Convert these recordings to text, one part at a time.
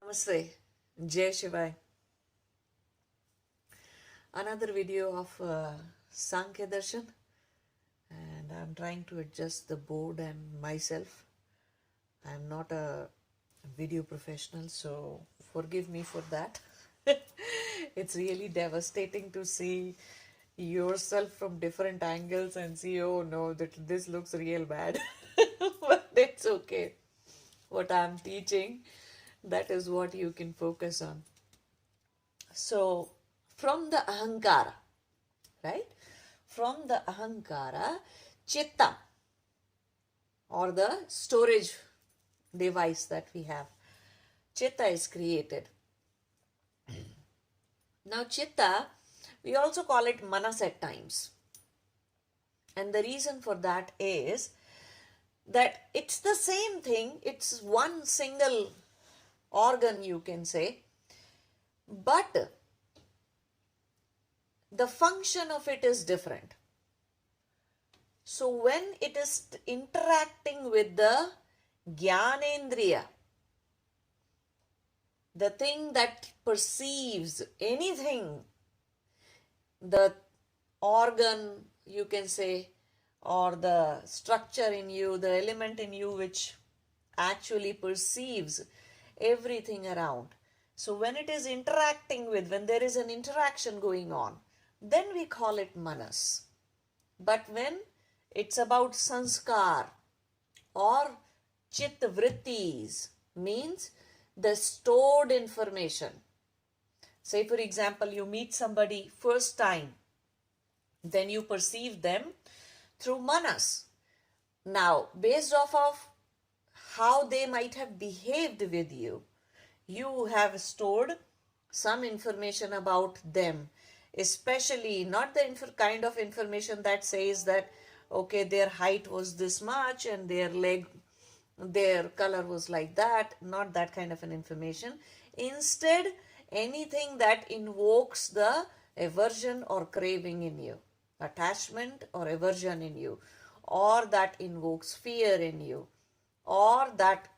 Namaste, Jai Shiva. Another video of Samkhya Darshan, and I'm trying to adjust the board and myself. I'm not a video professional, so forgive me for that. It's really devastating to see yourself from different angles and see, oh no, this looks real bad. But it's okay. What I'm teaching, that is what you can focus on. So, from the ahankara, right? From the ahankara, chitta, or the storage device that we have, chitta is created. Now, chitta, we also call it manas at times. And the reason for that is that it's the same thing, it's one single organ, you can say, but the function of it is different. So when it is interacting with the Gyanendriya, the thing that perceives anything, the organ, you can say, or the structure in you, the element in you which actually perceives everything around. So when it is interacting with, when there is an interaction going on, then we call it manas. But when it's about sanskar or chitta vrittis, means the stored information. Say for example, you meet somebody first time, then you perceive them through manas. Now, based off of how they might have behaved with you, you have stored some information about them, especially not the kind of information that says that, okay, their height was this much and their color was like that, not that kind of an information. Instead, anything that invokes the aversion or craving in you, attachment or aversion in you, or that invokes fear in you, or that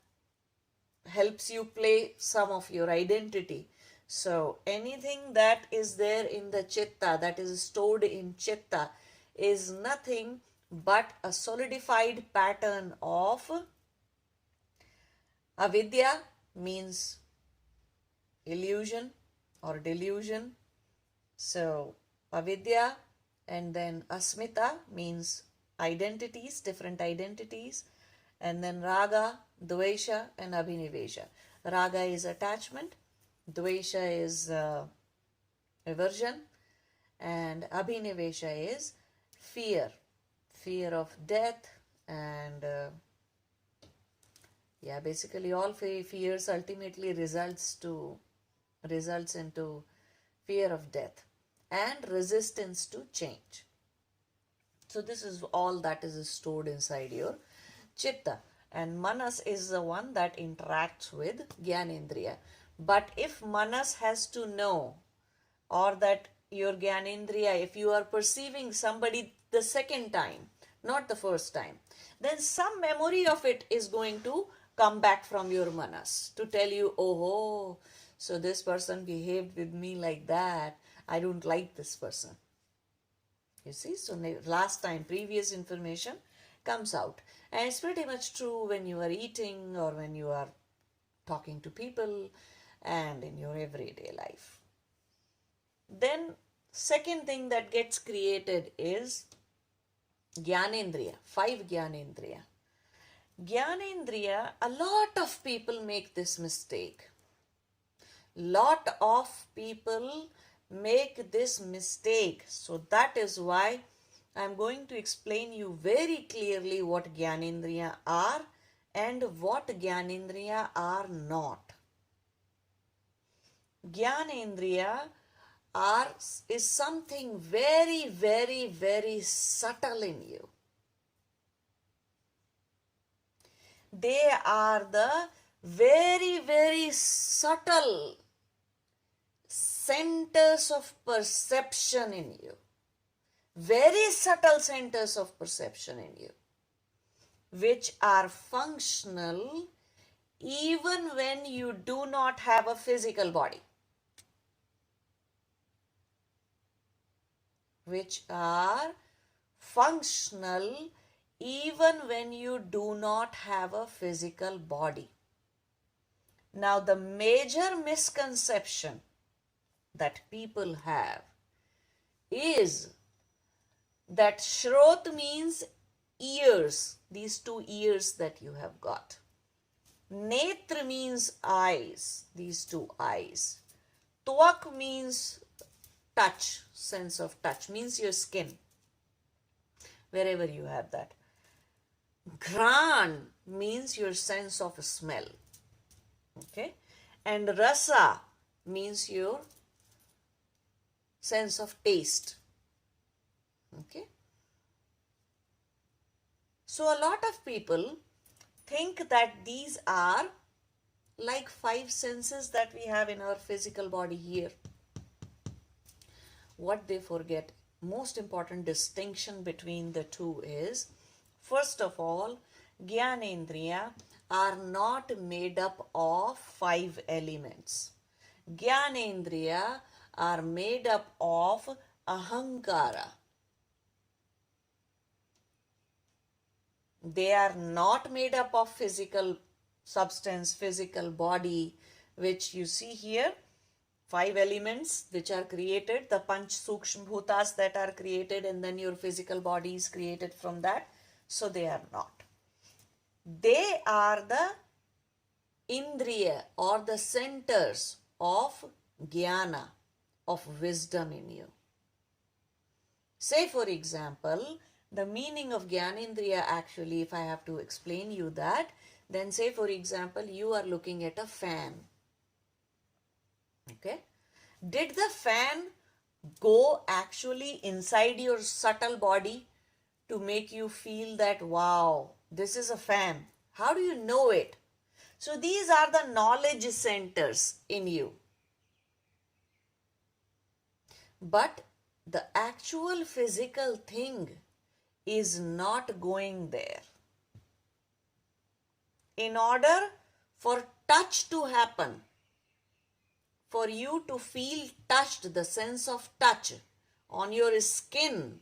helps you play some of your identity. So anything that is there in the chitta, that is stored in chitta, is nothing but a solidified pattern of avidya, means illusion or delusion. So avidya, and then asmita means identities, different identities, and then raga, dvesha, and abhinivesha. Raga is attachment, dvesha is aversion, and abhinivesha is fear of death, and basically all fears ultimately results into fear of death and resistance to change. So this is all that is stored inside your chitta, and manas is the one that interacts with Gyanendriya. But if manas has to know, or that your Gyanendriya, if you are perceiving somebody the second time, not the first time, then some memory of it is going to come back from your manas to tell you, oh, so this person behaved with me like that, I don't like this person. You see, so last time, previous information comes out. And it's pretty much true when you are eating or when you are talking to people and in your everyday life. Then second thing that gets created is Gyanendriya, 5 Gyanendriya. Gyanendriya, a lot of people make this mistake. Lot of people make this mistake. So that is why I am going to explain you very clearly what Gyanendriya are and what Gyanendriya are not. Gyanendriya is something very, very, very subtle in you. They are the very, very subtle centers of perception in you. Very subtle centers of perception in you, which are functional even when you do not have a physical body, which are functional even when you do not have a physical body. Now, the major misconception that people have is that Shrot means ears, these two ears that you have got. Netra means eyes, these two eyes. Twak means touch, sense of touch, means your skin, wherever you have that. Gran means your sense of smell. Okay? And rasa means your sense of taste. Okay? So a lot of people think that these are like 5 senses that we have in our physical body here. What they forget, most important distinction between the two is, first of all, Gyanendriya are not made up of 5 elements. Gyanendriya are made up of ahankara. They are not made up of physical substance, physical body, which you see here. 5 elements which are created, the Pancha Bhootas that are created, and then your physical body is created from that. So they are not. They are the Indriya or the centers of Jnana, of wisdom in you. Say for example, the meaning of Gyanendriya actually, if I have to explain you that, then say for example, you are looking at a fan. Okay? Did the fan go actually inside your subtle body to make you feel that, wow, this is a fan? How do you know it? So these are the knowledge centers in you. But the actual physical thing is not going there. In order for touch to happen, for you to feel touched, the sense of touch on your skin,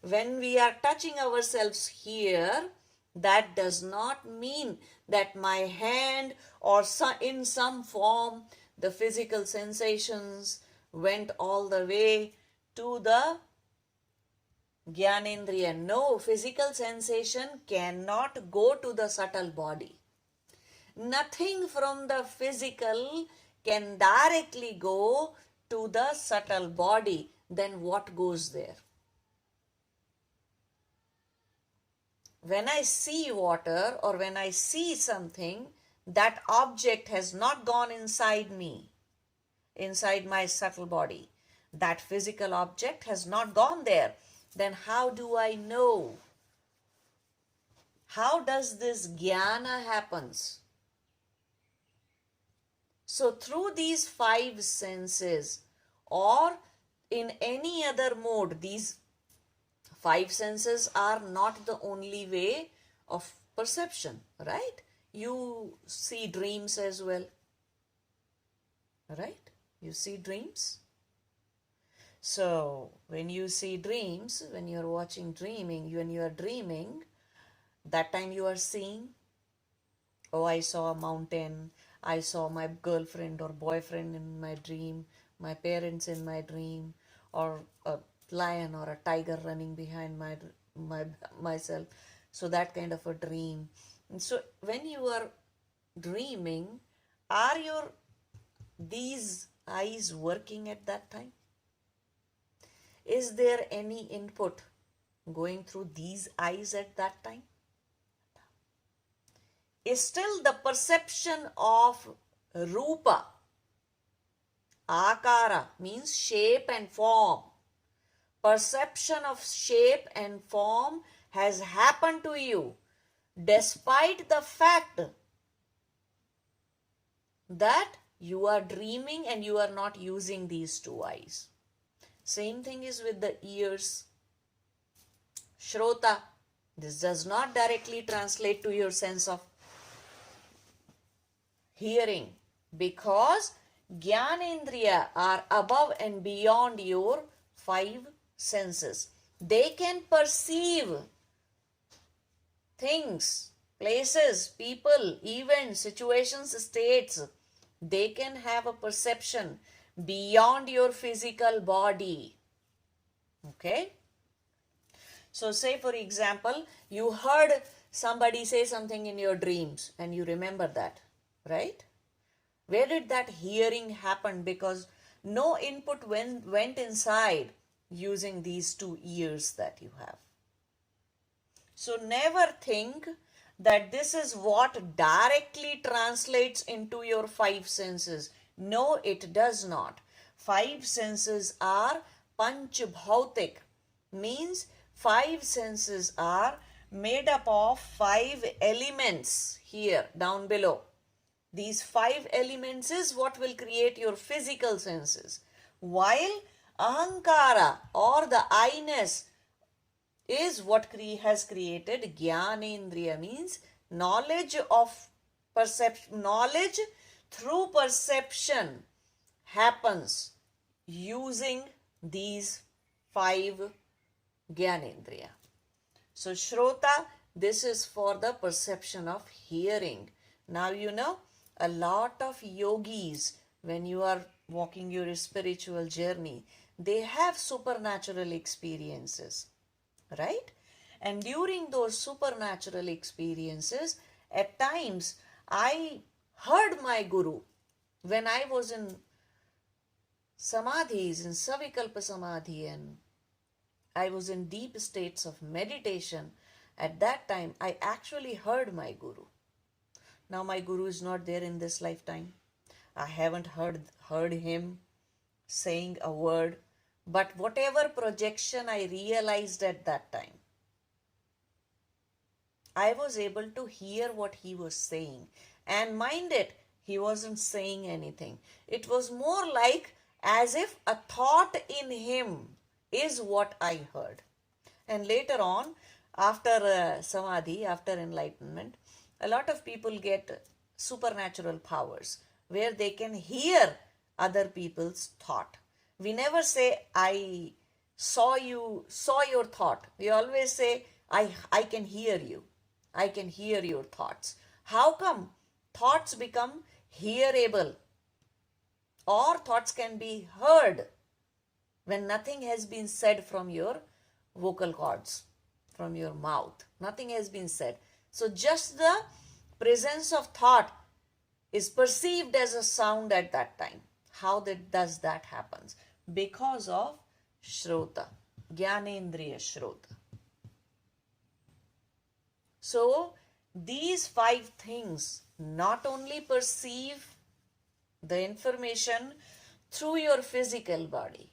when we are touching ourselves here, that does not mean that my hand or in some form the physical sensations went all the way to the Gyanendriya. No, physical sensation cannot go to the subtle body. Nothing from the physical can directly go to the subtle body. Then what goes there? When I see water or when I see something, that object has not gone inside me, inside my subtle body. That physical object has not gone there. Then how do I know? How does this jnana happens? So through these 5 senses or in any other mode, these 5 senses are not the only way of perception, right? You see dreams as well, right? You see dreams. So when you see dreams, when you are watching dreaming, when you are dreaming, that time you are seeing, oh, I saw a mountain, I saw my girlfriend or boyfriend in my dream, my parents in my dream, or a lion or a tiger running behind myself. So that kind of a dream. And so when you are dreaming, are these eyes working at that time? Is there any input going through these eyes at that time? Is still the perception of rupa, akara means shape and form. Perception of shape and form has happened to you despite the fact that you are dreaming and you are not using these 2 eyes. Same thing is with the ears. Shrota, this does not directly translate to your sense of hearing, because Gyanendriya are above and beyond your five senses. They can perceive things, places, people, events, situations, states. They can have a perception beyond your physical body. Okay? So say for example, you heard somebody say something in your dreams and you remember that, right? Where did that hearing happen? Because no input went inside using these two ears that you have. So never think that this is what directly translates into your five senses. No, it does not. Five senses are Pancha Bhautik, means five senses are made up of five elements here down below. These five elements is what will create your physical senses. While Ahankara or the I-ness is what has created Gyanendriya, means knowledge of perception. Knowledge through perception happens using these five Gyanendriya. So Shrota, this is for the perception of hearing. Now you know, a lot of yogis, when you are walking your spiritual journey, they have supernatural experiences, right? And during those supernatural experiences, at times I heard my Guru when I was in Samadhis, in Savikalpa Samadhi, and I was in deep states of meditation. At that time, I actually heard my Guru. Now my Guru is not there in this lifetime. I haven't heard him saying a word, but whatever projection I realized at that time, I was able to hear what he was saying. And mind it, he wasn't saying anything. It was more like as if a thought in him is what I heard. And later on, after Samadhi, after enlightenment, a lot of people get supernatural powers where they can hear other people's thought. We never say, I saw your thought. We always say, I can hear you. I can hear your thoughts. How come thoughts become hearable? Or thoughts can be heard when nothing has been said from your vocal cords, from your mouth. Nothing has been said. So just the presence of thought is perceived as a sound at that time. How does that happen? Because of Shrota, Gyanendriya Shrota. So these five things not only perceive the information through your physical body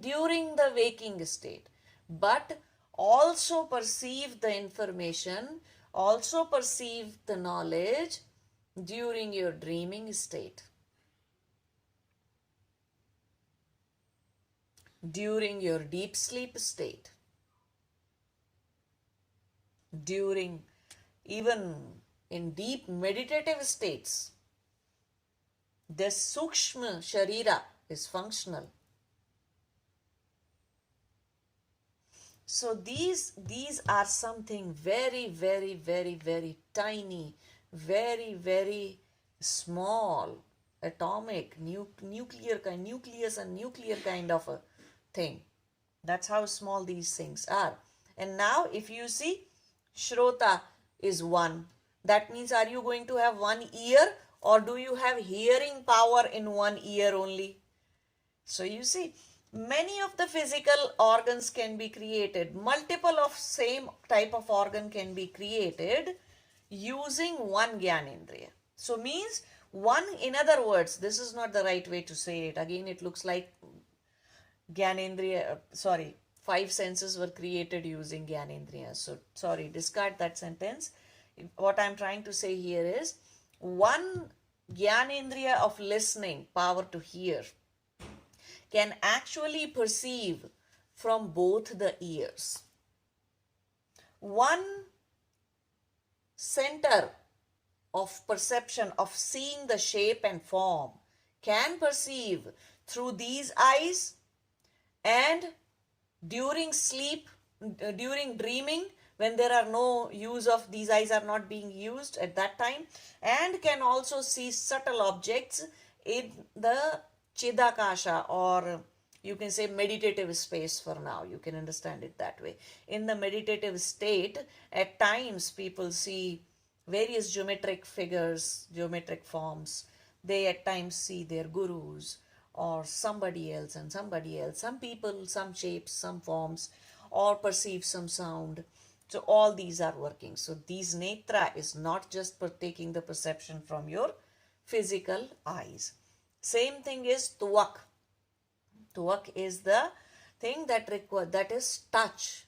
during the waking state, but also perceive the information, also perceive the knowledge during your dreaming state, during your deep sleep state, during even in deep meditative states. This Sukshma Sharira is functional. So these are something very, very, very, very tiny, very, very small, atomic, nucleus and nuclear kind of a thing. That's how small these things are. And now if you see, Shrota is one. That means, are you going to have one ear, or do you have hearing power in one ear only? So you see, many of the physical organs can be created. Multiple of same type of organ can be created using one Gyanendriya. So means one, in other words, this is not the right way to say it. Again, it looks like five senses were created using Gyanendriya. So sorry, discard that sentence. What I'm trying to say here is, one Gyanendriya of listening, power to hear, can actually perceive from both the ears. One center of perception, of seeing the shape and form, can perceive through these eyes, and during sleep, during dreaming, when there are no use of these eyes are not being used at that time, and can also see subtle objects in the Chidakasha, or you can say meditative space. For now you can understand it that way. In the meditative state, at times people see various geometric figures, geometric forms. They at times see their gurus or somebody else and somebody else, some people, some shapes, some forms, or perceive some sound. So all these are working. So these netra is not just taking the perception from your physical eyes. Same thing is tuak. Tuak is the thing that is touch.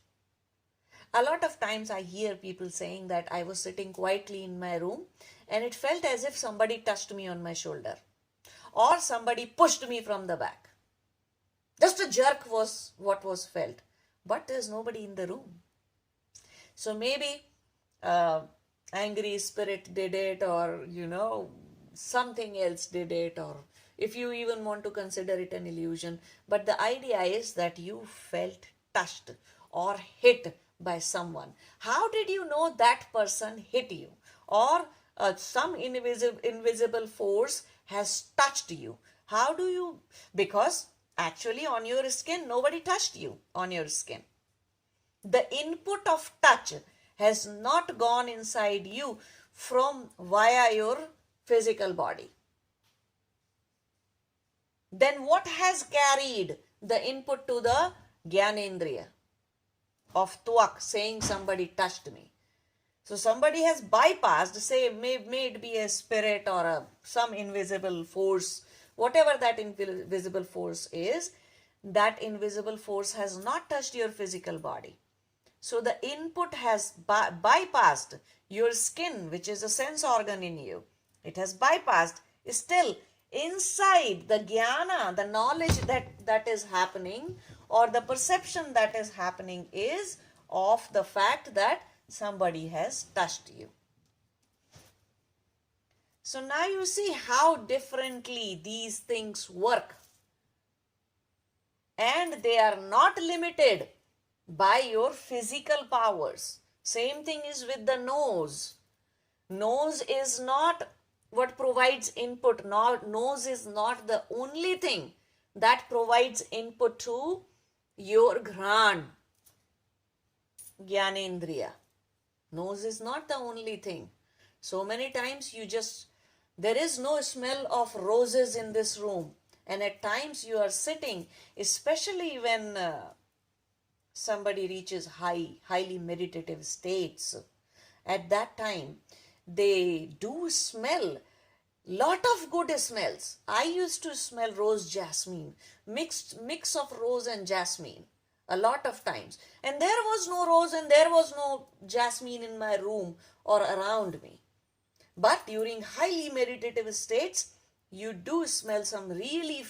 A lot of times I hear people saying that I was sitting quietly in my room and it felt as if somebody touched me on my shoulder, or somebody pushed me from the back. Just a jerk was what was felt, but there's nobody in the room. So maybe angry spirit did it, or something else did it, or if you even want to consider it an illusion. But the idea is that you felt touched or hit by someone. How did you know that person hit you? Or some invisible force has touched you. How do you? Because actually on your skin, nobody touched you on your skin. The input of touch has not gone inside you from via your physical body. Then what has carried the input to the Gyanendriya of tuak, saying somebody touched me? So somebody has bypassed, say may it be a spirit or some invisible force, whatever that invisible force is, that invisible force has not touched your physical body. So the input has bypassed your skin, which is a sense organ in you. It has bypassed. Still inside the jnana, the knowledge that is happening, or the perception that is happening, is of the fact that somebody has touched you. So now you see how differently these things work. And they are not limited by your physical powers. Same thing is with the nose. Nose is not what provides input. Nose is not the only thing that provides input to your ghrand, Gyanendriya. Nose is not the only thing. So many times there is no smell of roses in this room. And at times you are sitting, especially when somebody reaches highly meditative states, at that time they do smell lot of good smells. I used to smell rose jasmine, mix of rose and jasmine a lot of times, and there was no rose and there was no jasmine in my room or around me. But during highly meditative states, you do smell some really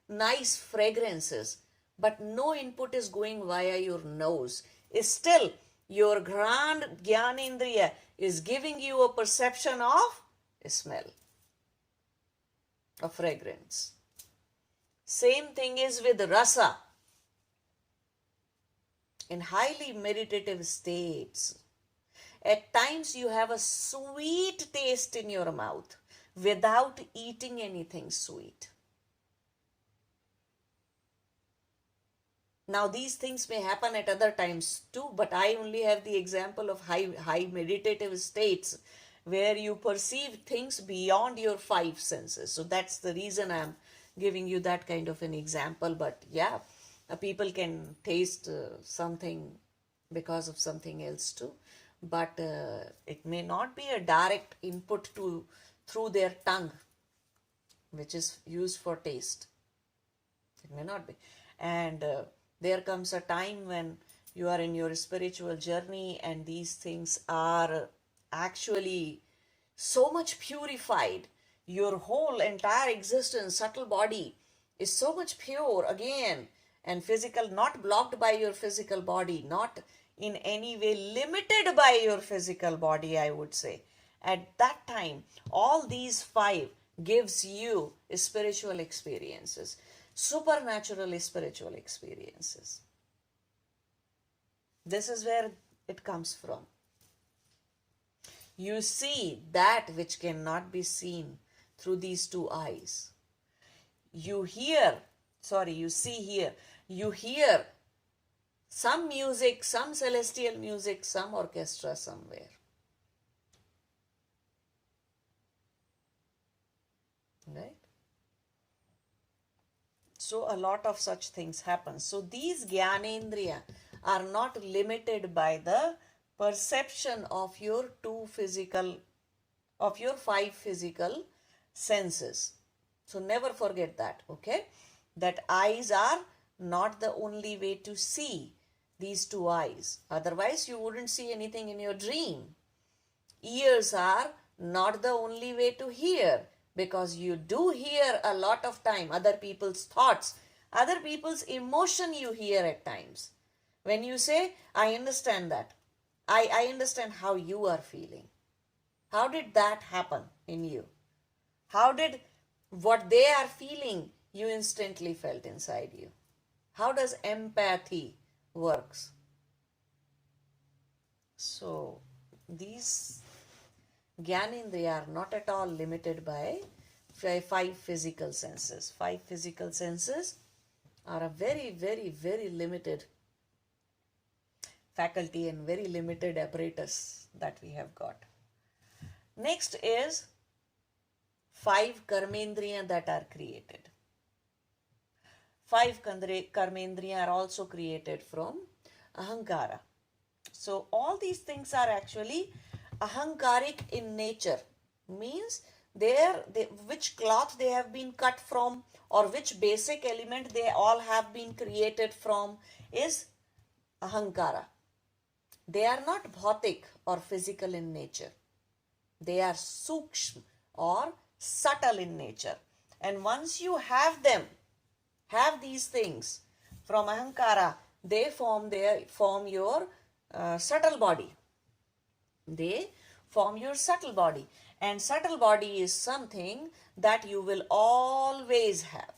nice fragrances, but no input is going via your nose. Still, your grand Gyanendriya is giving you a perception of smell, of fragrance. Same thing is with rasa. In highly meditative states, at times you have a sweet taste in your mouth without eating anything sweet. Now these things may happen at other times too, but I only have the example of high meditative states where you perceive things beyond your five senses. So that's the reason I'm giving you that kind of an example. But yeah, people can taste something because of something else too. But it may not be a direct input through their tongue, which is used for taste. It may not be. And there comes a time when you are in your spiritual journey and these things are actually so much purified. Your whole entire existence, subtle body, is so much pure again, and physical, not blocked by your physical body, not in any way limited by your physical body, I would say. at that time, all these five gives you spiritual experiences, supernatural spiritual experiences. This is where it comes from. You see that which cannot be seen through these two eyes. You see here, you hear some music, some celestial music, some orchestra somewhere. Right? So a lot of such things happen. So these Gyanendriya are not limited by the perception of your five physical senses. So never forget that, okay? That eyes are not the only way to see, these two eyes. Otherwise, you wouldn't see anything in your dream. Ears are not the only way to hear, because you do hear a lot of time other people's thoughts, other people's emotion you hear at times. When you say, I understand that. I understand how you are feeling. How did that happen in you? How did what they are feeling, you instantly felt inside you? How does empathy works? So these Gyanendriya are not at all limited by five physical senses. Five physical senses are a very, very, very limited faculty and very limited apparatus that we have got. Next is five Karmendriya that are created. Five Karmendriya are also created from Ahankara. So all these things are actually Ahankaric in nature. Means which cloth they have been cut from, or which basic element they all have been created from, is Ahankara. They are not bhautik or physical in nature. They are sukshma or subtle in nature. And once you have these things from Ahankara, they form your subtle body. They form your subtle body. And subtle body is something that you will always have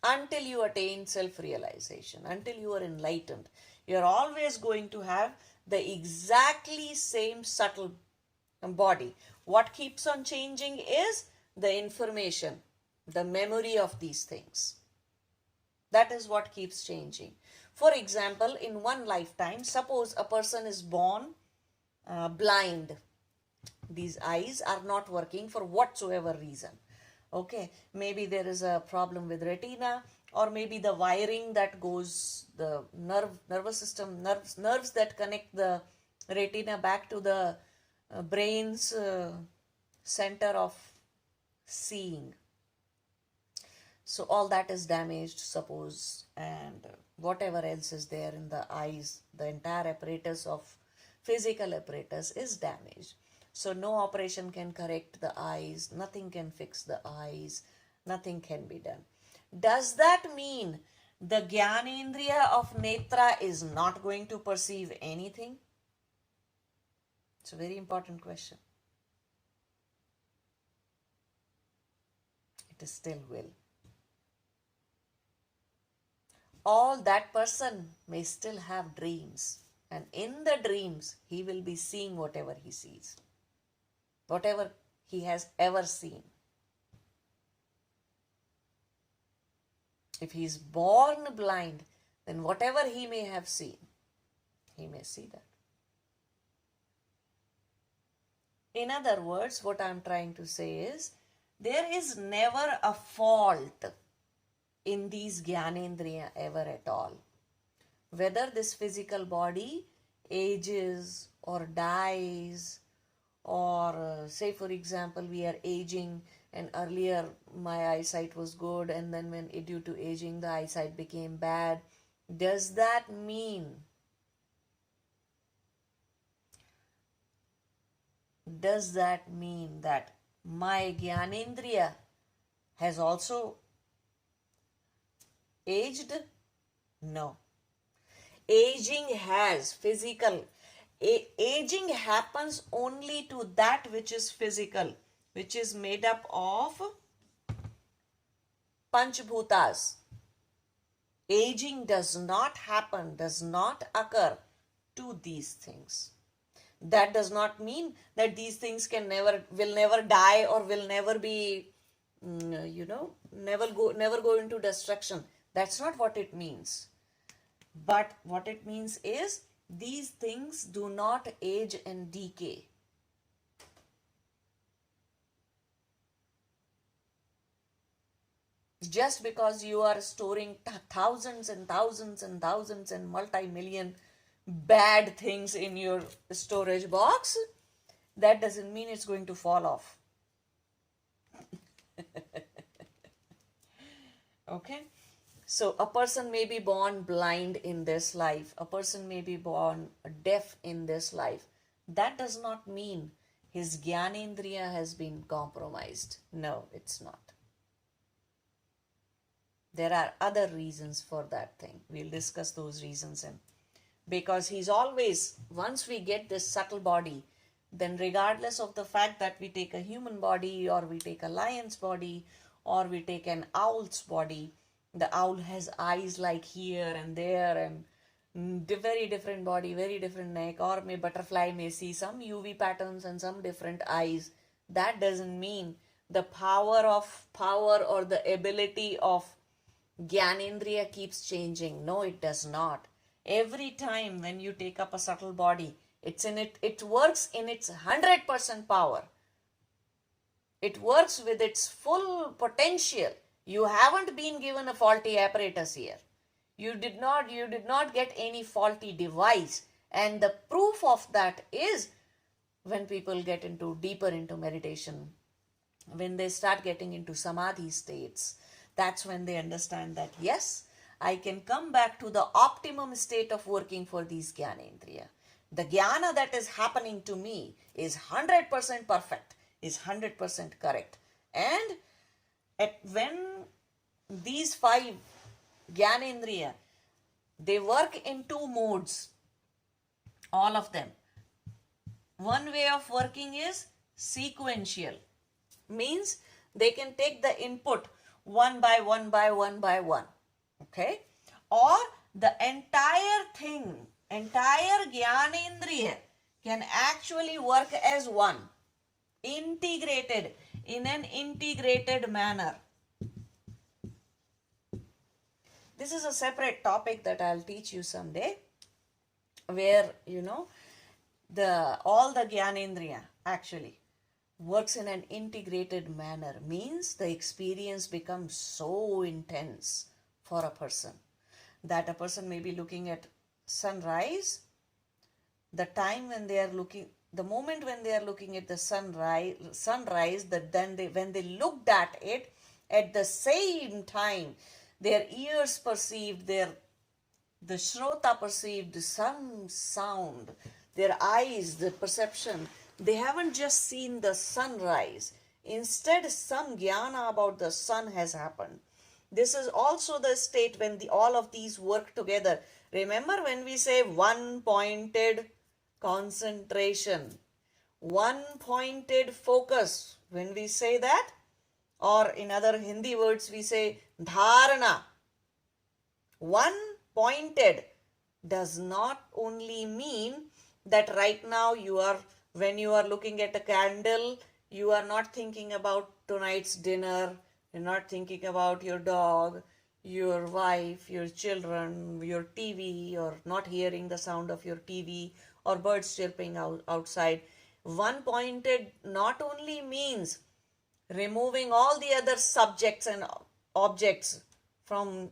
until you attain self-realization, until you are enlightened. You are always going to have the exactly same subtle body. What keeps on changing is the information, the memory of these things. That is what keeps changing. For example, in one lifetime, suppose a person is born blind. These eyes are not working for whatsoever reason. Okay, maybe there is a problem with retina, or maybe the wiring that goes, the nervous system, nerves that connect the retina back to the brain's center of seeing. So all that is damaged, suppose, and whatever else is there in the eyes, the entire apparatus of physical apparatus is damaged. So no operation can correct the eyes, nothing can fix the eyes, nothing can be done. Does that mean the Gyanendriya of Netra is not going to perceive anything? It's a very important question. It still will. All that person may still have dreams, and in the dreams he will be seeing whatever he sees, whatever he has ever seen. If he is born blind, then whatever he may have seen, he may see that. In other words, what I am trying to say is, there is never a fault in these Gyanendriya ever at all. Whether this physical body ages or dies, or say for example we are aging, and earlier my eyesight was good, and then when due to aging the eyesight became bad. Does that mean that my Gyanendriya has also aged? No. Aging has physical. Aging happens only to that which is physical, which is made up of Pancha Bhootas. Aging does not happen, does not occur to these things. That does not mean that these things will never die or will never be, never go into destruction. That's not what it means. But what it means is these things do not age and decay. Just because you are storing thousands and thousands and thousands and multi-million bad things in your storage box, that doesn't mean it's going to fall off. Okay? So a person may be born blind in this life. A person may be born deaf in this life. That does not mean his Gyanendriya has been compromised. No, it's not. There are other reasons for that thing. We'll discuss those reasons. Because he's always, once we get this subtle body, then regardless of the fact that we take a human body or we take a lion's body or we take an owl's body, the owl has eyes like here and there and very different body, very different neck, or butterfly may see some UV patterns and some different eyes. That doesn't mean the power or the ability of Gyanendriya keeps changing. No, it does not. Every time when you take up a subtle body, it works in its 100% power. It works with its full potential. You haven't been given a faulty apparatus here. You did not get any faulty device. And the proof of that is when people get deeper into meditation, when they start getting into Samadhi states, that's when they understand that yes, I can come back to the optimum state of working for these Gyanendriya. The Jnana that is happening to me is 100% perfect, is 100% correct. And when these 5 Gyanendriya, they work in 2 modes, all of them. One way of working is sequential, means they can take the input one by one by one by one. Okay? Or the entire thing, entire Gyanendriya can actually work as one, integrated in an integrated manner. This is a separate topic that I'll teach you someday, where, all the Gyanendriya actually works in an integrated manner, means the experience becomes so intense for a person that a person may be looking at sunrise, the moment when they are looking at the sunrise, when they looked at it, at the same time their ears perceived, the Shrota perceived some sound, their eyes, the perception. They haven't just seen the sunrise. Instead, some jnana about the sun has happened. This is also the state when all of these work together. Remember when we say one-pointed concentration, one-pointed focus, when we say that, or in other Hindi words we say dharana. One-pointed does not only mean that right now when you are looking at a candle, you are not thinking about tonight's dinner, you're not thinking about your dog, your wife, your children, your TV, or not hearing the sound of your TV or birds chirping outside. One-pointed not only means removing all the other subjects and objects from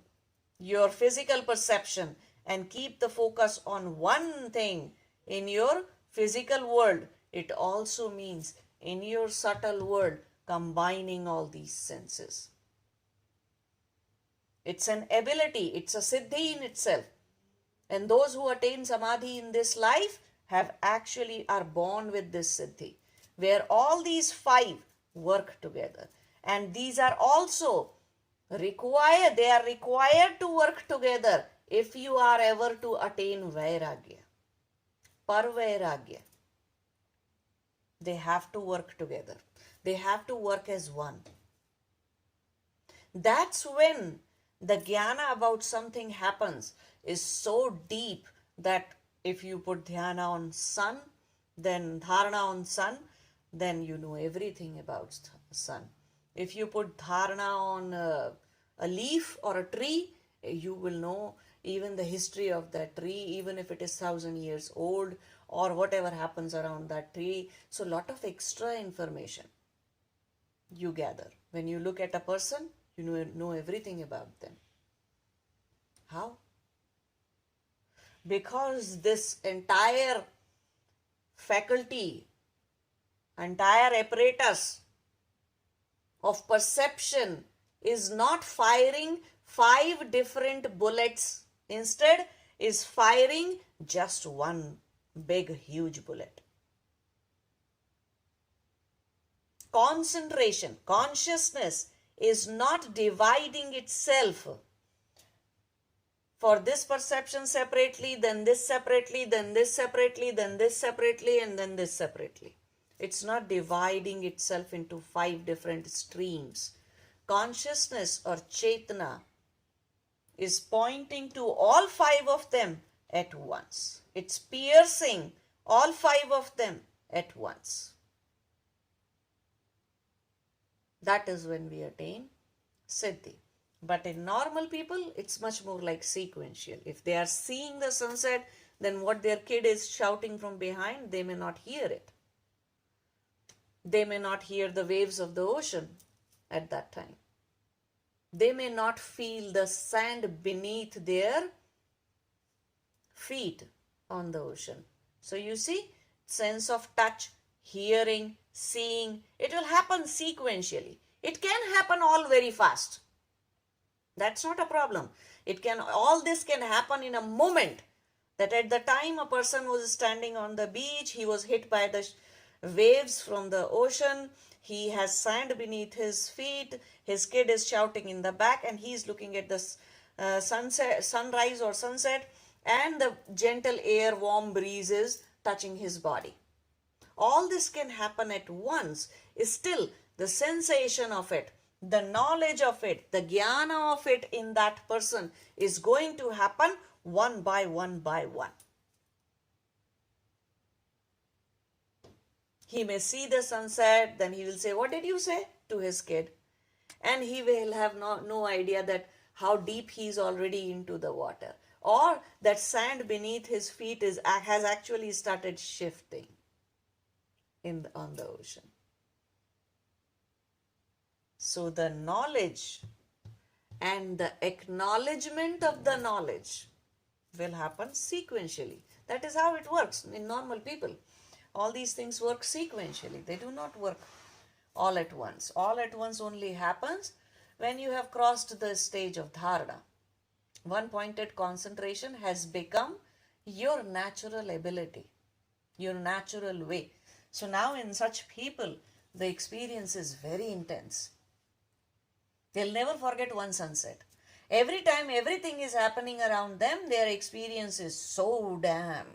your physical perception and keep the focus on one thing in your physical world. It also means in your subtle world, combining all these senses. It's an ability, it's a siddhi in itself. And those who attain samadhi in this life are born with this siddhi, where all these 5 work together. And these are also required to work together if you are ever to attain vairagya. parvairagya. They have to work together. They have to work as one. That's when the jnana about something happens is so deep that if you put dhyana on sun, then dharana on sun, then you know everything about sun. If you put dharana on a leaf or a tree, you will know even the history of that tree, even if it is 1,000 years old or whatever happens around that tree. So a lot of extra information you gather. When you look at a person, you know everything about them. How? Because this entire faculty, entire apparatus of perception is not firing 5 different bullets. Instead, is firing just one big, huge bullet. Concentration, consciousness is not dividing itself for this perception separately, then this separately, then this separately, then this separately, and then this separately. It's not dividing itself into 5 different streams. Consciousness or Chaitana is pointing to all 5 of them at once. It's piercing all 5 of them at once. That is when we attain Siddhi. But in normal people, it's much more like sequential. If they are seeing the sunset, then what their kid is shouting from behind, they may not hear it. They may not hear the waves of the ocean at that time. They may not feel the sand beneath their feet on the ocean. So you see, sense of touch, hearing, seeing, it will happen sequentially. It can happen all very fast. That's not a problem. All this can happen in a moment. That at the time a person was standing on the beach, he was hit by the waves from the ocean, he has sand beneath his feet, his kid is shouting in the back, and he's looking at the sunrise or sunset, and the gentle air, warm breezes touching his body. All this can happen at once. Still, the sensation of it, the knowledge of it, the jnana of it in that person is going to happen one by one by one. He may see the sunset, then he will say, "What did you say?" to his kid. And he will have no idea that how deep he is already into the water. Or that sand beneath his feet has actually started shifting on the ocean. So the knowledge and the acknowledgement of the knowledge will happen sequentially. That is how it works in normal people. All these things work sequentially. They do not work all at once. All at once only happens when you have crossed the stage of dharana. One-pointed concentration has become your natural ability, your natural way. So now in such people, the experience is very intense. They'll never forget one sunset. Every time everything is happening around them, their experience is so damn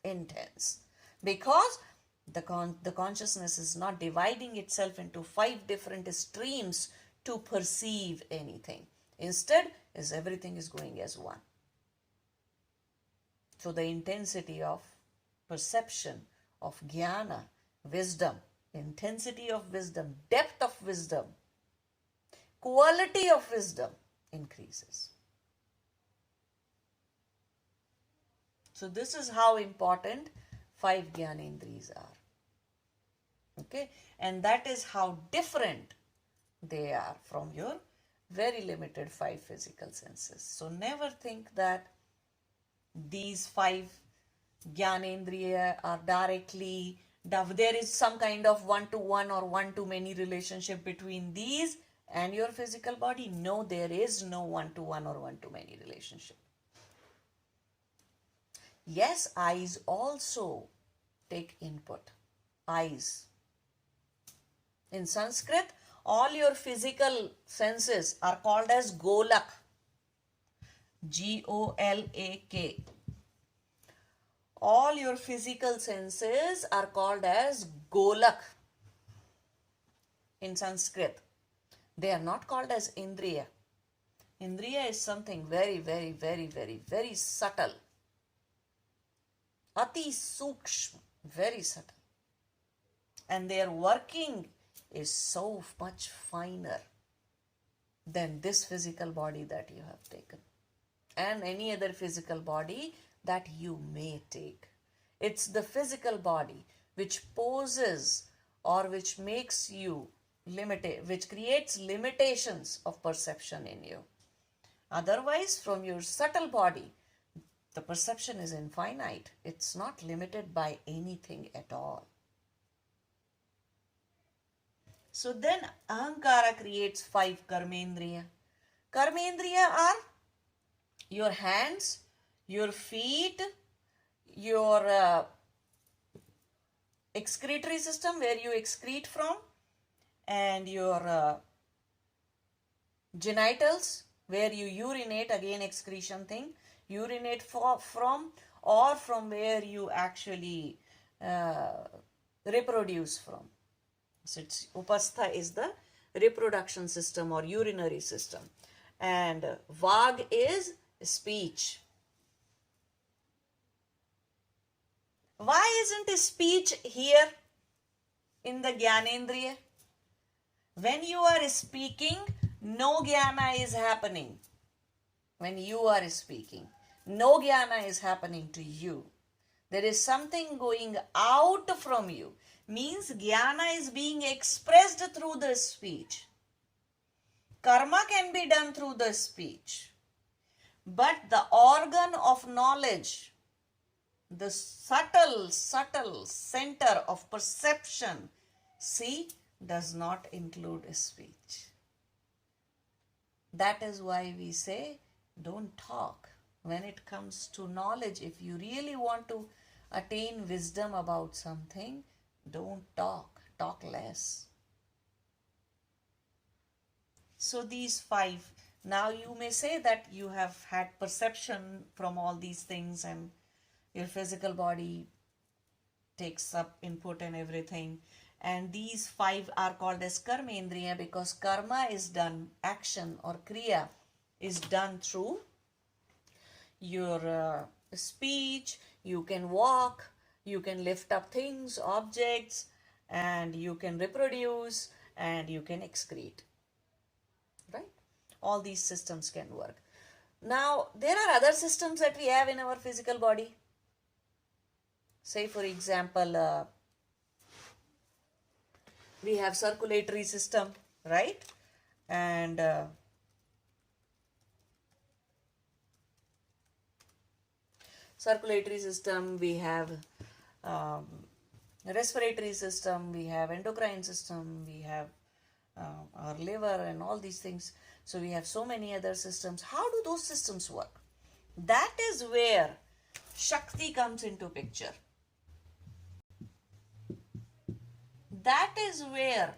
intense. Because the consciousness is not dividing itself into 5 different streams to perceive anything. Instead, everything is going as one. So the intensity of perception, of jnana, wisdom, intensity of wisdom, depth of wisdom, quality of wisdom increases. So this is how important 5 Gyanendriyas are. Okay, and that is how different they are from your very limited 5 physical senses. So never think that these 5 Gyanendriya are directly, there is some kind of one-to-one or one-to-many relationship between these and your physical body. No, there is no one-to-one or one-to-many relationship. Yes, eyes also take input. Eyes. In Sanskrit, all your physical senses are called as golak. Golak. all your physical senses are called as golak in Sanskrit. They are not called as indriya. Indriya is something very, very, very, very, very subtle. Ati sukshma, very subtle. And their working is so much finer than this physical body that you have taken and any other physical body that you may take. It's the physical body which poses or which makes you limited, which creates limitations of perception in you. Otherwise, from your subtle body, the perception is infinite. It's not limited by anything at all. So then Ahankara creates 5 Karmendriya. Karmendriya are your hands, your feet, your excretory system where you excrete from, and your genitals where you urinate, again excretion thing, urinate from, or from where you actually reproduce from. So it's upastha is the reproduction system or urinary system, and vag is speech. Why isn't speech here in the Gyanendriya? When you are speaking, no jnana is happening. When you are speaking, no jnana is happening to you. There is something going out from you. Means jnana is being expressed through the speech. Karma can be done through the speech. But the organ of knowledge, the subtle center of perception, see, does not include speech. That is why we say, don't talk. When it comes to knowledge, if you really want to attain wisdom about something, don't talk. Talk less. So these 5. Now you may say that you have had perception from all these things and your physical body takes up input and everything. And these 5 are called as Karmendriya because karma is done, action or Kriya is done through your speech. You can walk, you can lift up things, objects, and you can reproduce and you can excrete. Right? All these systems can work. Now, there are other systems that we have in our physical body. Say, for example, we have circulatory system, right? And circulatory system, we have respiratory system, we have endocrine system, we have our liver and all these things. So we have so many other systems. How do those systems work? That is where Shakti comes into picture. That is where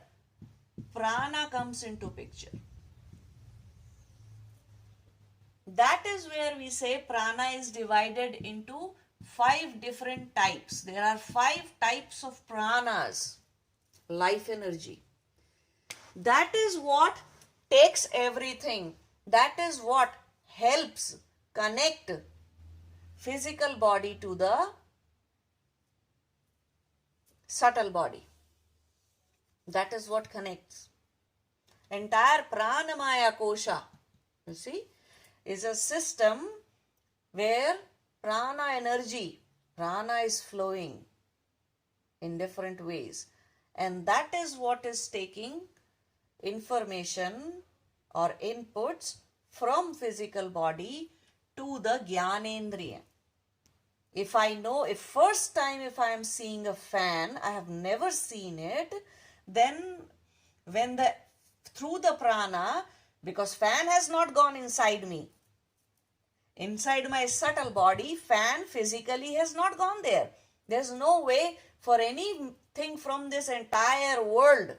prana comes into picture. That is where we say prana is divided into 5 different types. There are 5 types of pranas, life energy. That is what takes everything. That is what helps connect physical body to the subtle body. That is what connects. Entire pranamaya kosha, you see, is a system where prana energy, prana is flowing in different ways. And that is what is taking information or inputs from physical body to the Gyanendriya. If I know, if first time if I am seeing a fan, I have never seen it, then when through the prana, because fan has not gone inside me, inside my subtle body, fan physically has not gone there. There's no way for anything from this entire world,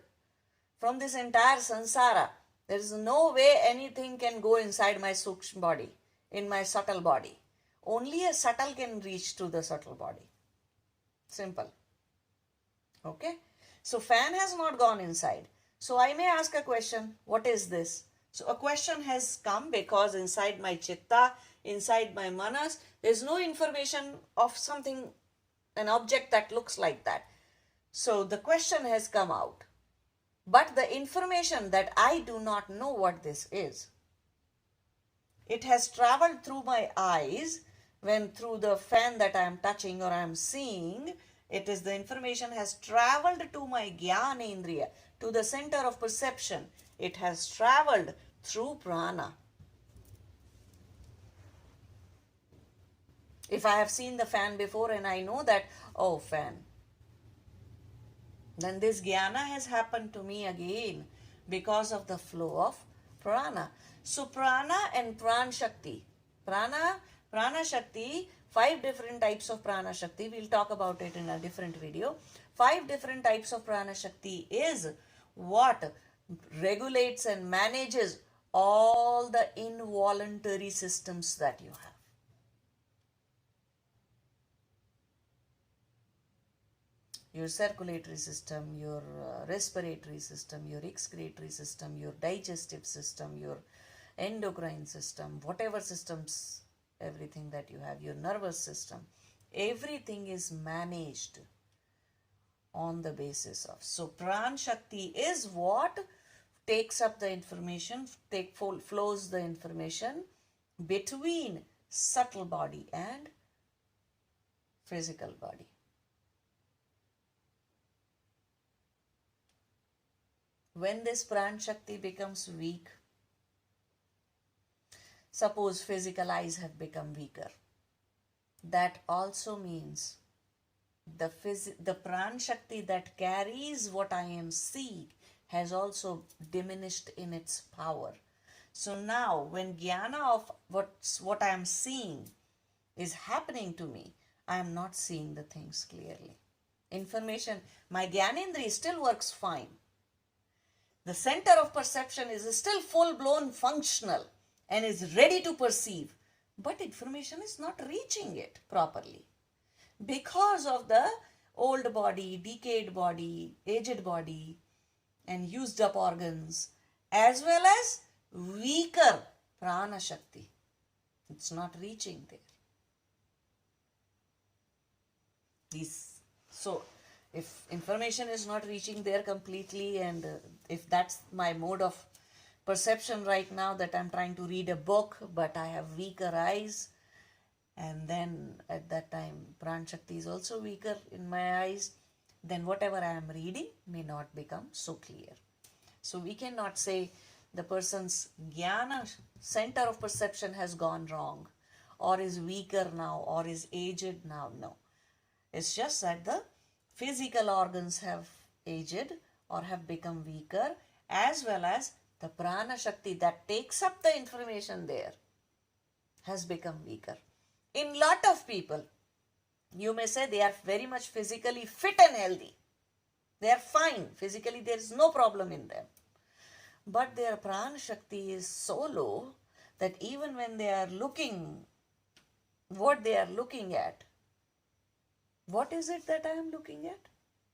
from this entire samsara, there is no way anything can go inside my sukshma body, in my subtle body. Only a subtle can reach to the subtle body. Simple. Okay. So fan has not gone inside. So I may ask a question, what is this? So a question has come because inside my chitta, inside my manas, there is no information of something, an object that looks like that. So the question has come out. But the information that I do not know what this is, it has traveled through my eyes when through the fan that I am touching or I am seeing, it is the information has traveled to my Gyanendriya, to the center of perception. It has traveled through prana. If I have seen the fan before and I know that, oh, fan, then this jnana has happened to me again because of the flow of prana. So prana and pran shakti. Prana shakti, 5 different types of prana shakti. We'll talk about it in a different video. 5 different types of prana shakti is what regulates and manages all the involuntary systems that you have. Your circulatory system, your respiratory system, your excretory system, your digestive system, your endocrine system, whatever systems, everything that you have, your nervous system, everything is managed on the basis of. So pran shakti is what takes up the information, flows the information between subtle body and physical body. When this pran shakti becomes weak, suppose physical eyes have become weaker, that also means the pran shakti that carries what I am seeing has also diminished in its power. So now when jnana of what I am seeing is happening to me, I am not seeing the things clearly. Information, my Gyanendriya still works fine. The center of perception is still full-blown functional and is ready to perceive, but information is not reaching it properly because of the old body, decayed body, aged body, and used up organs, as well as weaker prana shakti. It's not reaching there. So if information is not reaching there completely, and if that's my mode of perception right now, that I'm trying to read a book but I have weaker eyes, and then at that time pran shakti is also weaker in my eyes, then whatever I am reading may not become so clear. So we cannot say the person's jnana center of perception has gone wrong or is weaker now or is aged now. No, it's just that the physical organs have aged or have become weaker, as well as the prana shakti that takes up the information there has become weaker. In lot of people, you may say they are very much physically fit and healthy. They are fine. Physically there is no problem in them. But their prana shakti is so low that even when they are looking, what they are looking at, what is it that I am looking at?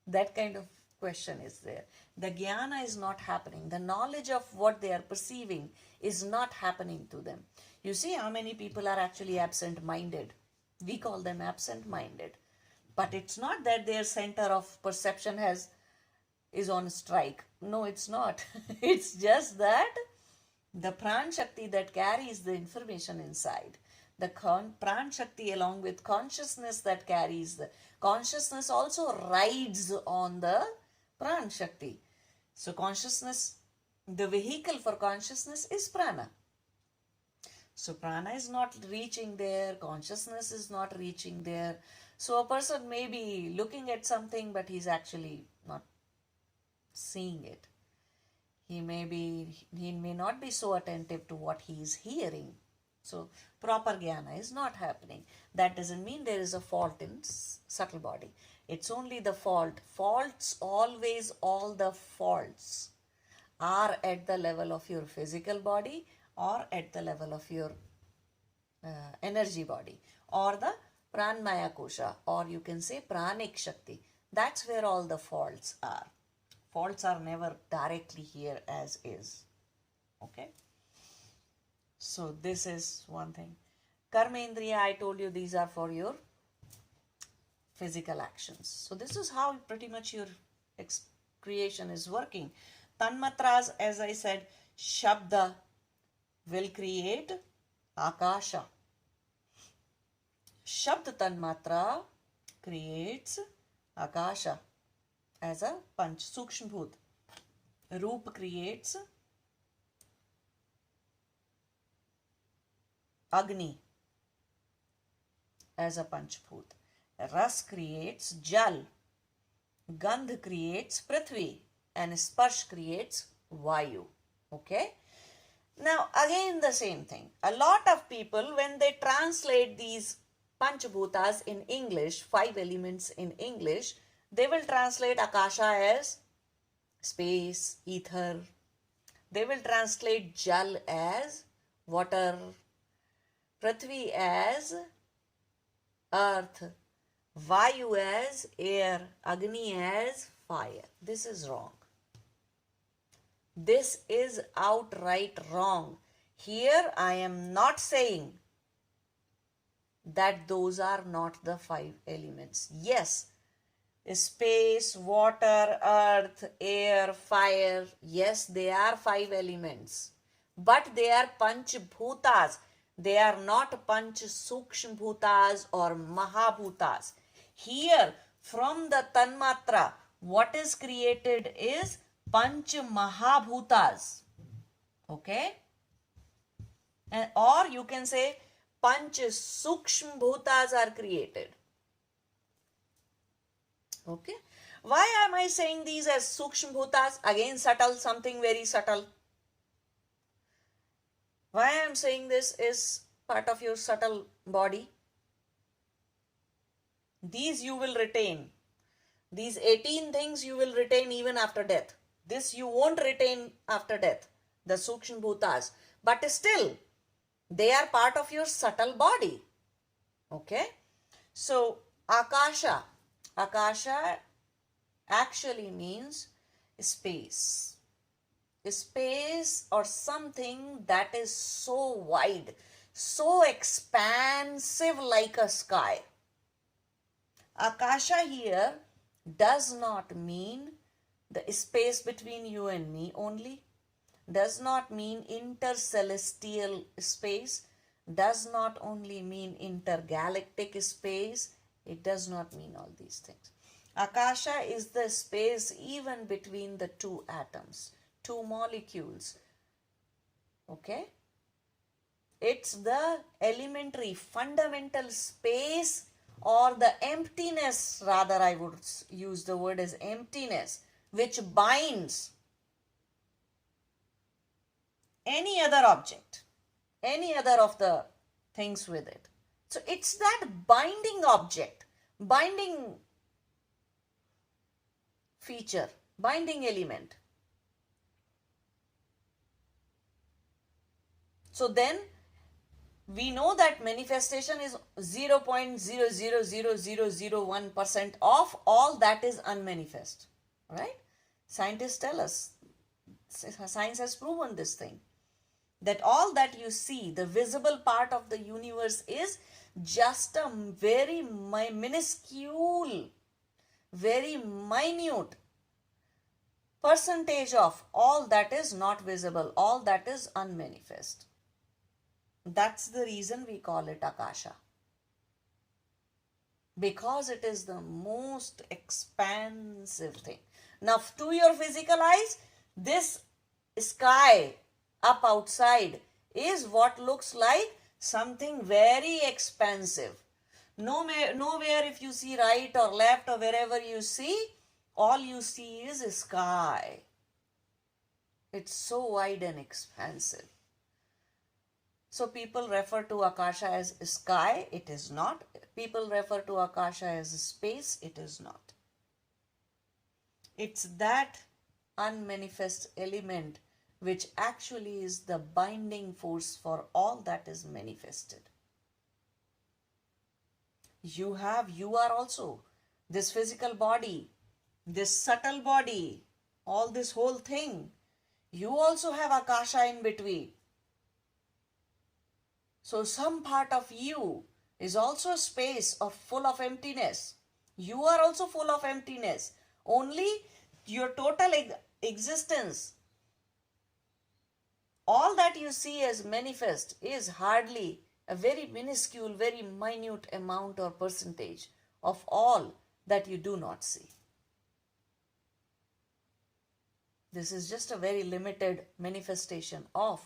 That kind of question is there. The jnana is not happening. The knowledge of what they are perceiving is not happening to them. You see how many people are actually absent-minded. We call them absent-minded. But it's not that their center of perception is on strike. No, it's not. It's just that the pran shakti that carries the information inside, the pran shakti along with consciousness that carries the consciousness also rides on the pran shakti. So consciousness, the vehicle for consciousness is prana. So prana is not reaching there, consciousness is not reaching there. So a person may be looking at something but he's actually not seeing it. He may not be so attentive to what he is hearing. So proper jnana is not happening. That doesn't mean there is a fault in subtle body. It's only the fault. Faults always, all the faults are at the level of your physical body or at the level of your energy body. or the Pranmaya Kosha, or you can say Pranic Shakti. That's where all the faults are. Faults are never directly here as is. Okay? So this is one thing. Karmendriya, I told you these are for your physical actions. So this is how pretty much your creation is working. Tanmatras, as I said, Shabda will create Akasha. Shabd Tanmatra creates Akasha as a Panch Sukshma Bhoot. Roop creates Agni as a Panch Bhoot. Ras creates Jal. Gandh creates Prithvi. And Sparsh creates Vayu. Okay? Now again the same thing. A lot of people, when they translate these Pancha Bhutas in English, 5 elements in English, they will translate Akasha as space, ether. They will translate Jal as water, Prithvi as earth, Vayu as air, Agni as fire. This is wrong. This is outright wrong. Here I am not saying that those are not the 5 elements. Yes, space, water, earth, air, fire, yes, they are 5 elements. But they are Panch Bhutas. They are not Panch Sukshma Bhutas or Mahabhutas. Here, from the Tanmatra, what is created is Panch Mahabhutas. Okay? Or you can say Panch Sukshma Bhutas are created. Okay? Why am I saying these as Sukshma Bhutas? Again, subtle, something very subtle. Why I am saying this is part of your subtle body. These you will retain. These 18 things you will retain even after death. This you won't retain after death, the Sukshma Bhutas. But still, they are part of your subtle body. Okay? So, Akasha. Akasha actually means space. Space or something that is so wide, so expansive like a sky. Akasha here does not mean the space between you and me only, does not mean intercelestial space, does not only mean intergalactic space, it does not mean all these things. Akasha is the space even between the 2 atoms, 2 molecules. Okay? It's the elementary, fundamental space or the emptiness, rather I would use the word as emptiness, which binds any other object, any other of the things with it. So it's that binding object, binding feature, binding element. So then we know that manifestation is 0.000001% of all that is unmanifest. Right? Scientists tell us, science has proven this thing, that all that you see, the visible part of the universe is just a very minuscule, very minute percentage of all that is not visible, all that is unmanifest. That's the reason we call it Akasha. Because it is the most expansive thing. Now, to your physical eyes, this sky up outside is what looks like something very expansive. Nowhere if you see right or left or wherever you see, all you see is sky. It's so wide and expansive. So people refer to Akasha as sky, it is not. People refer to Akasha as space, it is not. It's that unmanifest element which actually is the binding force for all that is manifested. You are also this physical body, this subtle body, all this whole thing. You also have Akasha in between. So some part of you is also a space of full of emptiness. You are also full of emptiness. Only your total existence, all that you see as manifest, is hardly a very minuscule, very minute amount or percentage of all that you do not see. This is just a very limited manifestation of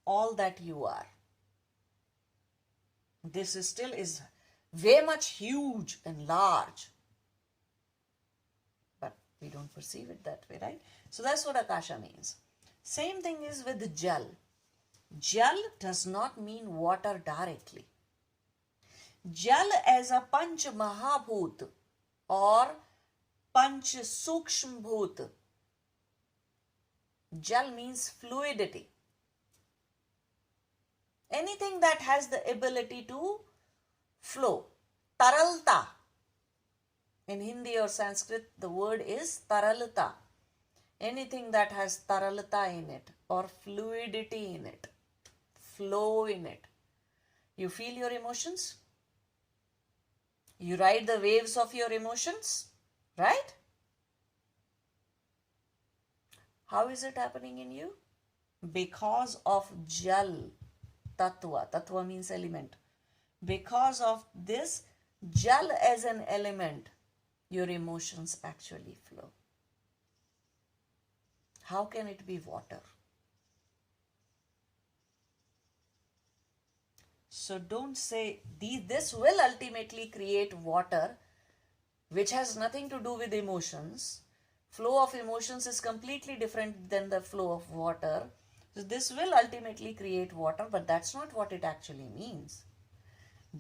all that you are. This is still is very much huge and large. But we don't perceive it that way, right? So that's what Akasha means. Same thing is with Jal. Jal does not mean water directly. Jal as a Pancha Mahabhuta or Pancha Sukshma Bhoota. Jal means fluidity. Anything that has the ability to flow. Taralta. In Hindi or Sanskrit, the word is taralta. Anything that has taralta in it or fluidity in it, flow in it. You feel your emotions? You ride the waves of your emotions, right? How is it happening in you? Because of Jal Tattva. Tattva means element. Because of this Jal as an element, your emotions actually flow. How can it be water? So don't say this will ultimately create water, which has nothing to do with emotions. Flow of emotions is completely different than the flow of water. So this will ultimately create water, but that's not what it actually means.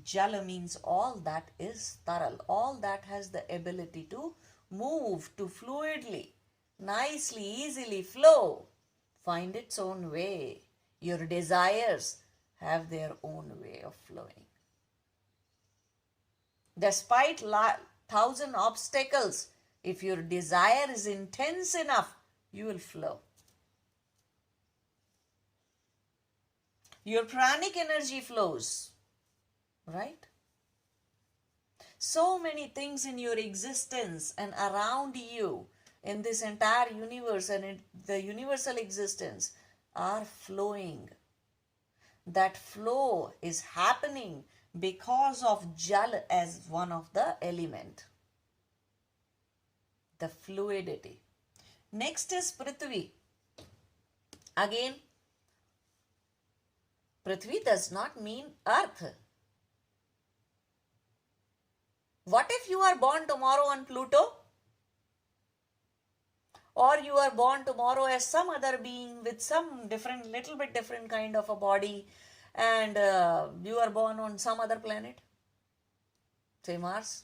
Jala means all that is taral, all that has the ability to move, to fluidly, nicely, easily flow, find its own way. Your desires have their own way of flowing. Despite 1,000 obstacles, if your desire is intense enough, you will flow. Your pranic energy flows, right? So many things in your existence and around you, in this entire universe and in the universal existence, are flowing. That flow is happening because of Jal as one of the element. The fluidity. Next is Prithvi. Again, Prithvi does not mean earth. What if you are born tomorrow on Pluto? Or you are born tomorrow as some other being with some different, little bit different kind of a body, and you are born on some other planet, say Mars.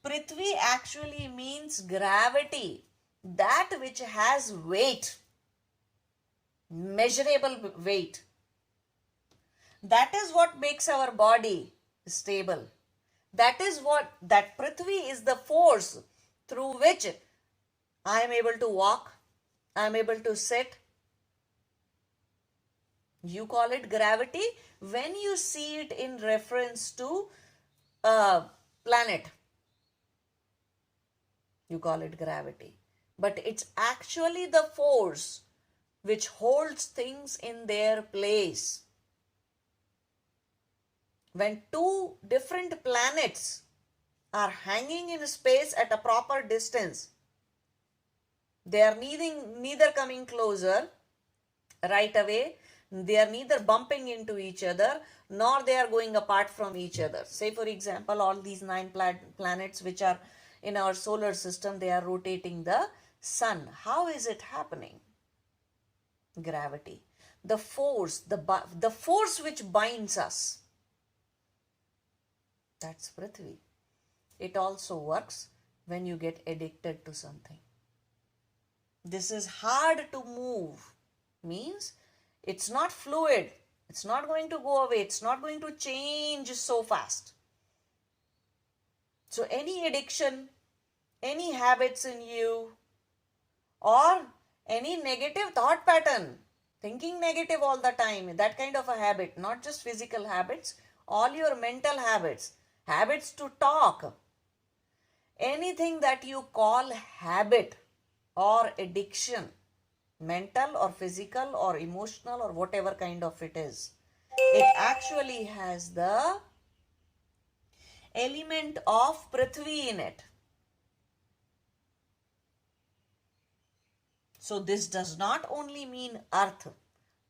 Prithvi actually means gravity, that which has weight, measurable weight. That is what makes our body stable. That Prithvi is the force through which I am able to walk, I am able to sit. You call it gravity when you see it in reference to a planet. You call it gravity. But it's actually the force which holds things in their place. When two different planets are hanging in space at a proper distance, they are neither coming closer right away, they are neither bumping into each other, nor they are going apart from each other. Say for example, all these 9 planets which are in our solar system, they are rotating the sun. How is it happening? Gravity. The force, the force which binds us. That's Prithvi. It also works when you get addicted to something. This is hard to move. Means it's not fluid. It's not going to go away. It's not going to change so fast. So any addiction, any habits in you, or any negative thought pattern, thinking negative all the time, that kind of a habit, not just physical habits, all your mental habits, habits to talk, anything that you call habit or addiction, mental or physical or emotional or whatever kind of it is, it actually has the element of Prithvi in it. So this does not only mean earth,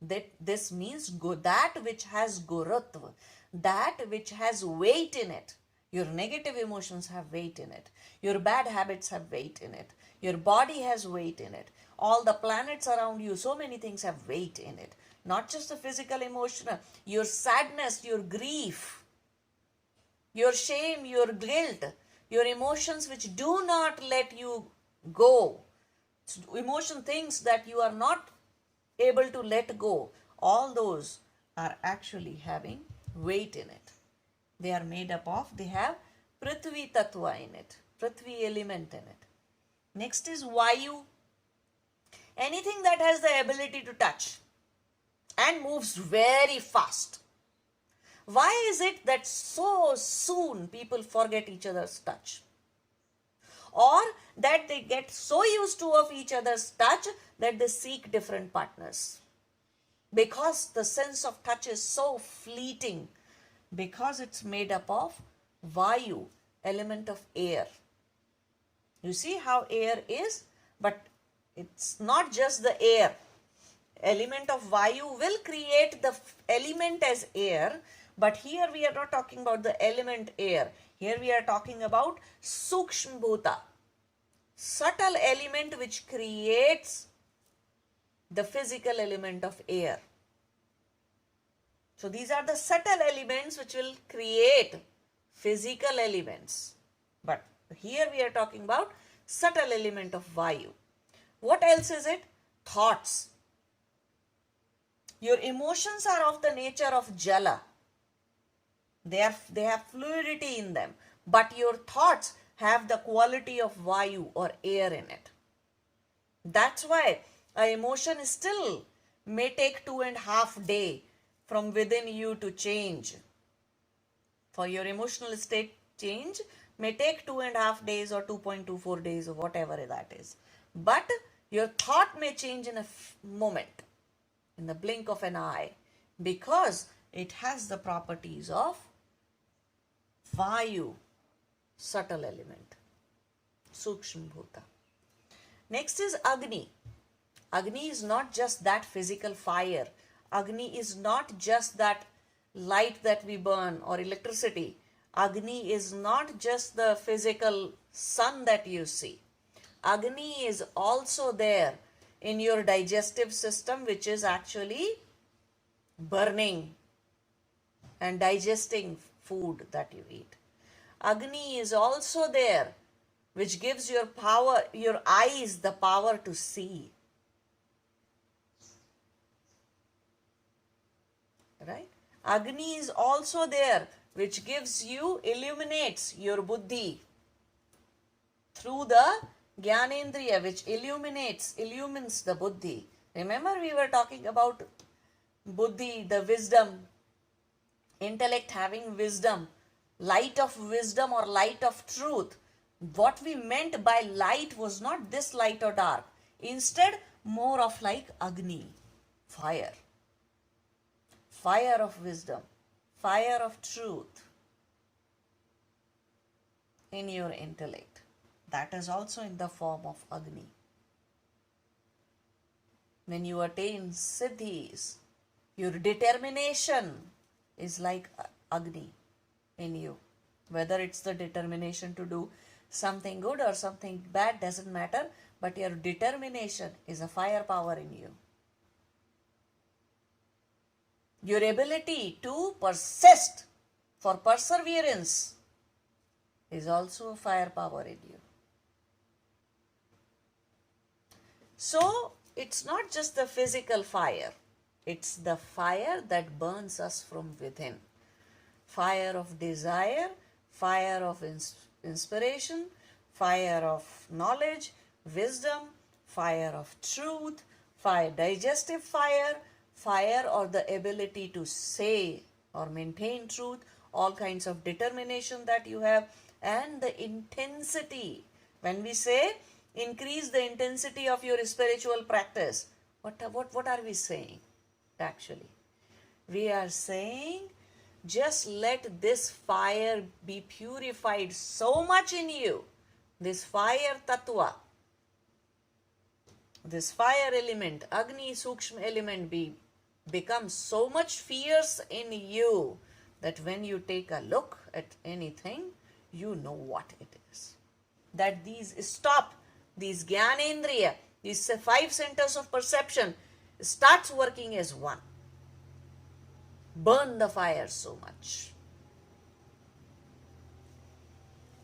that this means that which has gurutva, that which has weight in it. Your negative emotions have weight in it. Your bad habits have weight in it. Your body has weight in it. All the planets around you, so many things have weight in it. Not just the physical, emotional, your sadness, your grief, your shame, your guilt, your emotions which do not let you go, emotion things that you are not able to let go, all those are actually having weight in it. They are made up of, they have Prithvi Tattva in it, Prithvi element in it. Next is Vayu. Anything that has the ability to touch and moves very fast. Why is it that so soon people forget each other's touch? Or that they get so used to of each other's touch that they seek different partners? Because the sense of touch is so fleeting, because it's made up of Vayu, element of air. You see how air is, but it's not just the air. Element of Vayu will create the element as air, but here we are not talking about the element air. Here we are talking about Sukshma Bhoota, subtle element which creates the physical element of air. So these are the subtle elements which will create physical elements. But here we are talking about subtle element of Vayu. What else is it? Thoughts. Your emotions are of the nature of Jala. They have fluidity in them. But your thoughts have the quality of Vayu or air in it. That's why an emotion still may take 2.5 days from within you to change. For your emotional state change may take 2.5 days or 2.24 days or whatever that is. But your thought may change in a moment, in the blink of an eye, because it has the properties of Vayu, subtle element, Sukshma Bhoota. Next is Agni. Agni is not just that physical fire. Agni is not just that light that we burn or electricity. Agni is not just the physical sun that you see. Agni is also there in your digestive system, which is actually burning and digesting food that you eat. Agni is also there, which gives your power, your eyes, the power to see. Right? Agni is also there, which gives you, illuminates your buddhi through the Gyanendriya, which illumines the buddhi. Remember we were talking about buddhi, the wisdom, intellect having wisdom, light of wisdom or light of truth. What we meant by light was not this light or dark. Instead, more of like Agni, fire. Fire of wisdom, fire of truth in your intellect. That is also in the form of Agni. When you attain siddhis, your determination is like Agni in you. Whether it's the determination to do something good or something bad doesn't matter, but your determination is a fire power in you. Your ability to persist for perseverance is also a fire power in you. So it's not just the physical fire. It's the fire that burns us from within. Fire of desire, fire of inspiration, fire of knowledge, wisdom, fire of truth, fire, digestive fire, fire or the ability to say or maintain truth, all kinds of determination that you have, and the intensity. When we say increase the intensity of your spiritual practice, what are we saying actually? We are saying just let this fire be purified so much in you, this fire tattva, this fire element, Agni Sukshma element become so much fierce in you that when you take a look at anything, you know what it is. That these Gyanendriya, these 5 centers of perception starts working as one. Burn the fire so much.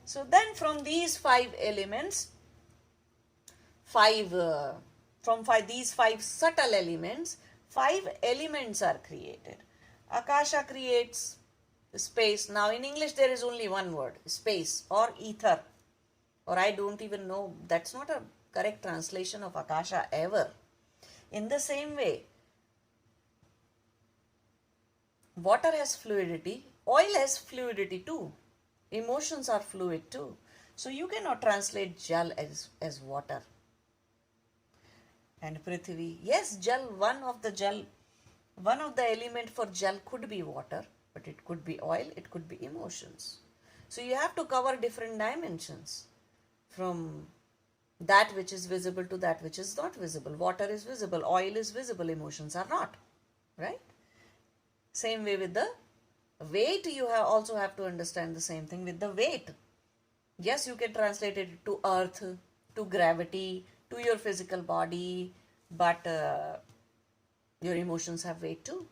So then from these 5 elements, these 5 subtle elements, 5 elements are created. Akasha creates space. Now in English there is only one word, space or ether. Or I don't even know, that's not a correct translation of Akasha ever. In the same way, water has fluidity, oil has fluidity too. Emotions are fluid too. So you cannot translate Jal as water. And Prithvi, yes, one of the element for Jal could be water, but it could be oil, it could be emotions. So you have to cover different dimensions, from that which is visible to that which is not visible. Water is visible, oil is visible, emotions are not, right? Same way with the weight, you also have to understand the same thing with the weight. Yes, you can translate it to earth, to gravity, to your physical body, but your emotions have weight too.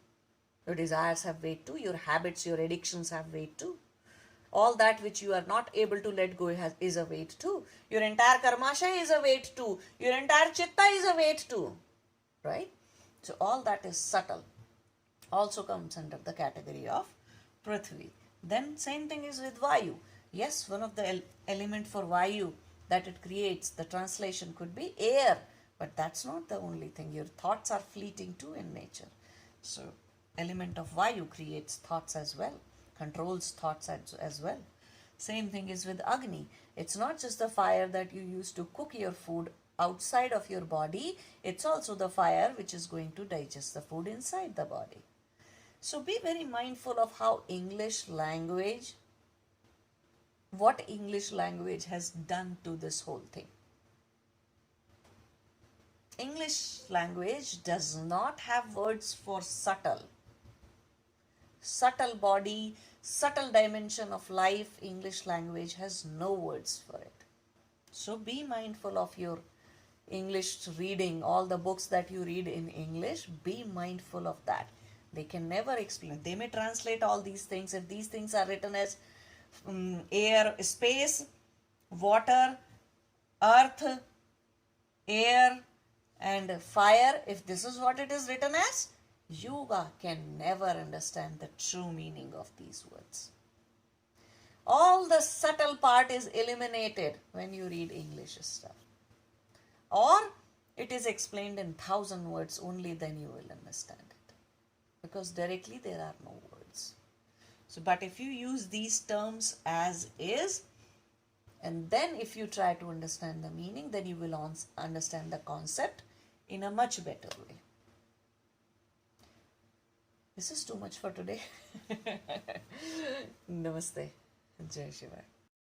Your desires have weight too. Your habits, your addictions have weight too. All that which you are not able to let go is a weight too. Your entire karmasha is a weight too. Your entire chitta is a weight too. Right? So all that is subtle. Also comes under the category of Prithvi. Then same thing is with Vayu. Yes, one of the element for Vayu that it creates, the translation could be air. But that's not the only thing. Your thoughts are fleeting too in nature. So element of Vayu creates thoughts as well, controls thoughts as well. Same thing is with Agni. It's not just the fire that you use to cook your food outside of your body. It's also the fire which is going to digest the food inside the body. So be very mindful of how what English language has done to this whole thing. English language does not have words for subtle. Subtle body, subtle dimension of life, English language has no words for it. So be mindful of your English reading, all the books that you read in English, be mindful of that. They can never explain. They may translate all these things. If these things are written as air, space, water, earth, air, and fire, if this is what it is written as, yoga can never understand the true meaning of these words. All the subtle part is eliminated when you read English stuff. Or it is explained in 1,000 words, only then you will understand it. Because directly there are no words. So, but if you use these terms as is, and then if you try to understand the meaning, then you will understand the concept in a much better way. This is too much for today. Namaste. Jai Shiva.